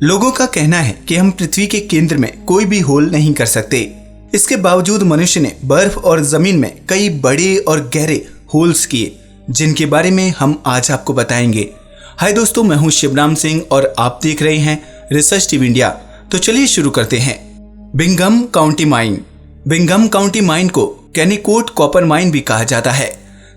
लोगों का कहना है कि हम पृथ्वी के केंद्र में कोई भी होल नहीं कर सकते। इसके बावजूद मनुष्य ने बर्फ और जमीन में कई बड़े और गहरे होल्स किए, जिनके बारे में हम आज आपको बताएंगे। हाय दोस्तों, मैं हूं शिवराम सिंह और आप देख रहे हैं रिसर्च टीवी इंडिया। तो चलिए शुरू करते हैं। Bingham county mine. Bingham county mine को केनीकोट कॉपर माइन भी कहा जाता है।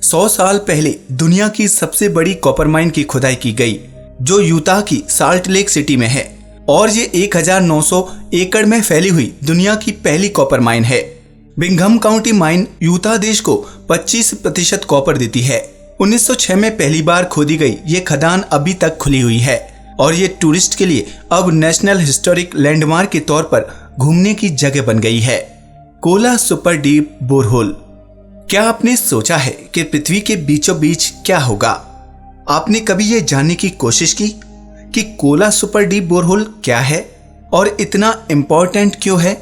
100 साल पहले दुनिया की सबसे बड़ी कॉपर माइन की खुदाई की गई, जो यूटा की साल्ट लेक सिटी में है, और ये 1900 एकड़ में फैली हुई दुनिया की पहली कॉपर माइन है। बिंघम काउंटी माइन यूटा देश को 25% कॉपर देती है। 1906 में पहली बार खोदी गई ये खदान अभी तक खुली हुई है और ये टूरिस्ट के लिए अब नेशनल हिस्टोरिक लैंडमार्क के तौर पर घूमने की जगह बन गई है। Kola super deep borehole. क्या आपने सोचा है कि पृथ्वी के बीचों बीच क्या होगा? आपने कभी ये जानने की कोशिश की कि कोला सुपर डीप बोरहोल क्या है और इतना इम्पोर्टेंट क्यों है?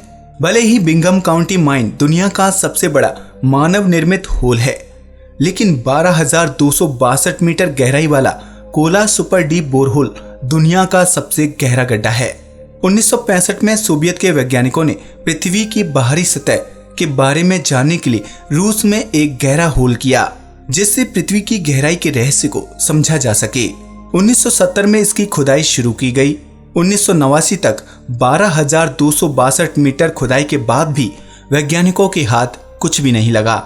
भले ही बिंघम काउंटी माइन दुनिया का सबसे बड़ा मानव निर्मित होल है, लेकिन 12,262 मीटर गहराई वाला कोला सुपर डीप बोरहोल दुनिया का सबसे गहरा गड्ढा है। 1965 में सोवियत के वैज्ञानिकों ने पृथ्वी की बाहरी सतह के बारे में जानने के लिए रूस में एक गहरा होल किया, जिससे पृथ्वी की गहराई के रहस्य को समझा जा सके। 1970 में इसकी खुदाई शुरू की गई। 1989 तक 12,262 मीटर खुदाई के बाद भी वैज्ञानिकों के हाथ कुछ भी नहीं लगा।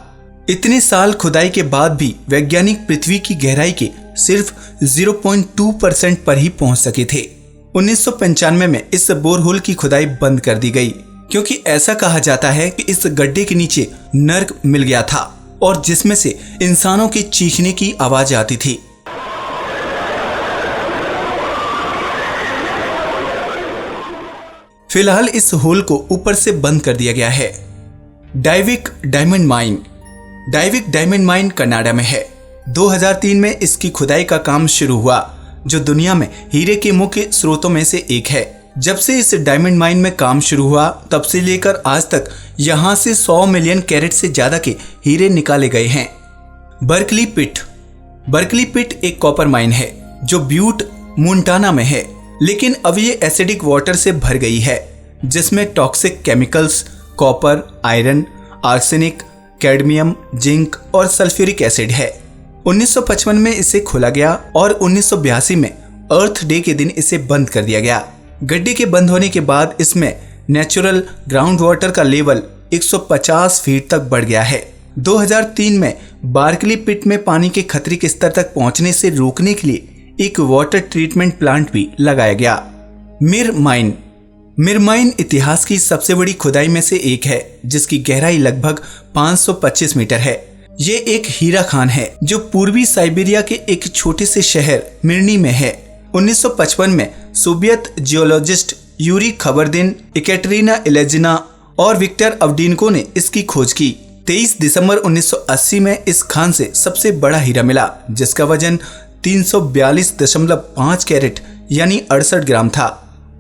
इतने साल खुदाई के बाद भी वैज्ञानिक पृथ्वी की गहराई के सिर्फ 0.2% पर ही पहुंच सके थे। 1995 में इस बोरहोल की खुदाई बंद कर दी गई, क्योंकि ऐसा कहा जाता है कि इस गड्ढे के नीचे नर्क मिल गया था और जिसमें से इंसानों के चीखने की आवाज आती थी। फिलहाल इस होल को ऊपर से बंद कर दिया गया है। Diavik diamond mine. Diavik diamond mine Canada में है। 2003 में इसकी खुदाई का काम शुरू हुआ, जो दुनिया में हीरे के मुख्य स्रोतों में से एक है। जब से इस डायमंड माइन में काम शुरू हुआ, तब से लेकर आज तक यहां से 100 मिलियन कैरेट से ज्यादा के हीरे निकाले गए हैं। Berkeley pit. बर्कली पिट एक कॉपर माइन है जो ब्यूट मोंटाना में है, लेकिन अब ये एसिडिक वाटर से भर गई है, जिसमें toxic chemicals copper, iron, arsenic, cadmium, zinc और सल्फ्यूरिक एसिड है। 1955 में इसे खोला गया और 1982 में अर्थ डे के दिन इसे बंद कर दिया गया। गड्ढे के बंद होने के बाद इसमें नेचुरल ग्राउंड वाटर का लेवल 150 फीट तक बढ़ गया है। 2003 में बार्कली पिट में पानी के खतरे के स्तर तक पहुंचने से रोकने के लिए एक वाटर ट्रीटमेंट प्लांट भी लगाया गया। मिर माइन। मिर माइन इतिहास की सबसे बड़ी खुदाई में से एक है, जिसकी गहराई लगभग 525 मीटर है। ये एक हीरा खान है जो पूर्वी साइबेरिया के एक छोटे से शहर मिर्नी में है। 1955 में सोवियत जियोलॉजिस्ट यूरी खबरदिन, एकेटेरिना इलेजिना और विक्टर अवडीनको ने इसकी खोज की। 23 दिसंबर 1980 में इस खान से सबसे बड़ा हीरा मिला, जिसका वजन 342.5 कैरेट यानी 68 ग्राम था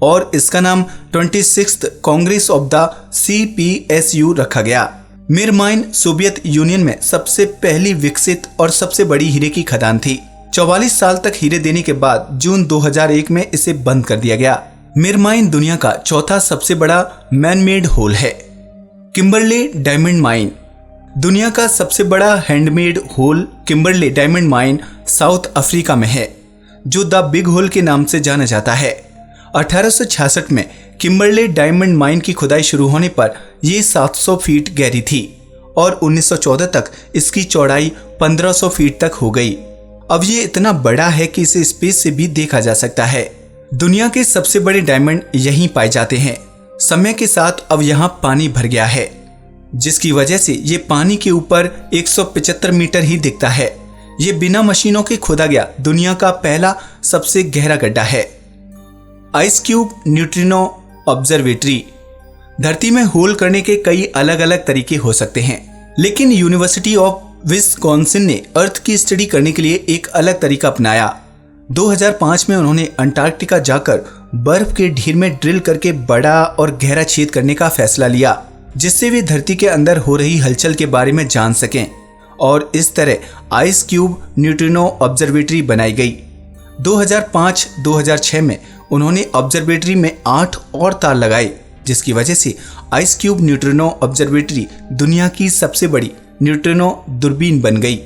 और इसका नाम 26th Congress of the CPSU रखा गया। मिर माइन सोवियत यूनियन में सबसे पहली विकसित और सबसे बड़ी हीरे की खदान थी। 44 साल तक हीरे देने के बाद जून 2001 में इसे बंद कर दिया गया। मिर माइन दुनिया का चौथा सबसे बड़ा मैन मेड होल है। Kimberley diamond mine. दुनिया का सबसे बड़ा handmade hole Kimberley diamond mine South Africa में है, जो द बिग होल के नाम से जाना जाता है। 1866 में किम्बरले डायमंड माइन की खुदाई शुरू होने पर यह 700 फीट गहरी थी और 1914 तक इसकी चौड़ाई 1500 फीट तक हो गई। अब ये इतना बड़ा है कि इसे स्पेस से भी देखा जा सकता है। दुनिया के सबसे बड़े डायमंड यहीं पाए जाते हैं। समय के साथ अब यहाँ पानी भर गया है, जिसकी वजह से ये पानी के ऊपर 175 मीटर ही दिखता है। ये बिना मशीनों के खोदा गया दुनिया का पहला सबसे गहरा गड्ढा है। Ice cube neutrino observatory. धरती में होल करने के कई अलग अलग तरीके हो सकते हैं, लेकिन यूनिवर्सिटी ऑफ विस्कॉन्सिन ने अर्थ की स्टडी करने के लिए एक अलग तरीका अपनाया। 2005 में उन्होंने अंटार्कटिका जाकर बर्फ के ढेर में ड्रिल करके बड़ा और गहरा छेद करने का फैसला लिया, जिससे वे धरती के अंदर हो रही हलचल के बारे में जान सकें, और इस तरह आइस क्यूब न्यूट्रिनो ऑब्जर्वेटरी बनाई गई। 2005-2006 में उन्होंने ऑब्जर्वेटरी में 8 और तार लगाए, जिसकी वजह से आइस क्यूब न्यूट्रिनो ऑब्जर्वेटरी दुनिया की सबसे बड़ी न्यूट्रिनो दूरबीन बन गई।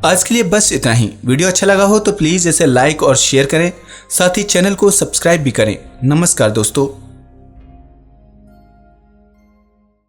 आज के लिए बस इतना ही। वीडियो अच्छा लगा हो तो प्लीज़ इसे लाइक और शेयर करें, साथ ही चैनल को सब्सक्राइब भी करें। नमस्कार दोस्तों।